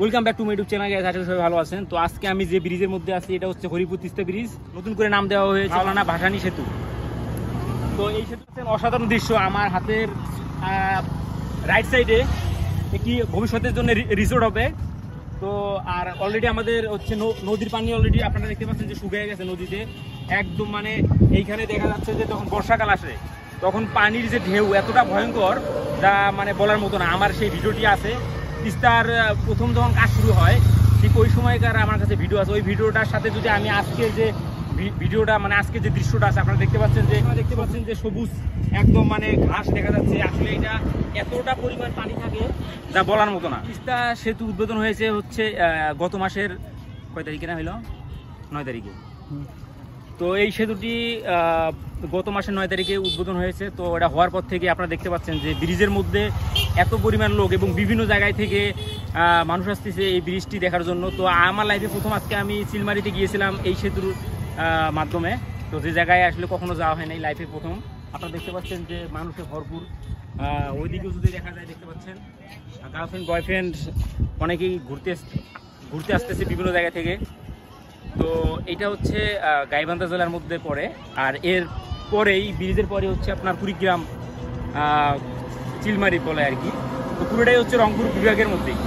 Welcome back to my YouTube channel guys. আশা করি সবাই ভালো আছেন। তো আজকে আমি যে ব্রিজের মধ্যে আছি এটা হচ্ছে হরিপুর তিস্তা ব্রিজ, নতুন করে নাম দেওয়া হয়েছে মাওলানা ভাসানী সেতু। তো এই সেতু হচ্ছে অসাধারণ দৃশ্য। আমার হাতের রাইট সাইডে একটি ভবিষ্যতের জন্য রিসোর্ট হবে। তো আর অলরেডি আমাদের হচ্ছে নদীর পানি অলরেডি আপনারা দেখতে পাচ্ছেন যে শুকিয়ে গেছে নদীতে একদম। মানে এইখানে দেখা যাচ্ছে যে যখন বর্ষাকাল আসে তখন পানির যে ঢেউ এতটা ভয়ঙ্কর যা মানে বলার মতো না। আমার সেই ভিডিওটি আছে, তিস্তার প্রথম যখন কাজ শুরু হয় ঠিক ওই সময়কার আমার কাছে ভিডিও আছে। ওই ভিডিওটার সাথে যদি আমি আজকে যে ভিডিওটা মানে আজকে যে দৃশ্যটা আছে আপনারা দেখতে পাচ্ছেন যে সবুজ একদম মানে ঘাস দেখা যাচ্ছে। আসলে এটা এতটা পরিমাণ পানি থাকে যা বলার মতো না। তিস্তা সেতু উদ্বোধন হয়েছে হচ্ছে গত মাসের কয় তারিখে না হলো 9 তারিখে। তো এই সেতুটি গত মাসের 9 তারিখে উদ্বোধন হয়েছে। তো এটা হওয়ার পর থেকে আপনারা দেখতে পাচ্ছেন যে ব্রিজের মধ্যে এত পরিমাণ লোক এবং বিভিন্ন জায়গায় থেকে মানুষ আসতেছে এই ব্রিজটি দেখার জন্য। তো আমার লাইফে প্রথম আজকে আমি চিলমারিতে গিয়েছিলাম এই সেতুর মাধ্যমে। তো যে জায়গায় আসলে কখনো যাওয়া হয় নাই, লাইফে প্রথম। আপনারা দেখতে পাচ্ছেন যে মানুষে ভরপুর। ওইদিকেও যদি দেখা যায় দেখতে পাচ্ছেন গার্লফ্রেন্ড বয়ফ্রেন্ড অনেকেই ঘুরতে আসতেছে বিভিন্ন জায়গা থেকে। তো এটা হচ্ছে গাইবান্ধা জেলার মধ্যে পড়ে। আর এর পরেই ব্রিজের পরে হচ্ছে আপনার কুড়িগ্রাম চিলমারি বলে আর কি। তো পুরোটাই হচ্ছে রংপুর বিভাগের মধ্যেই।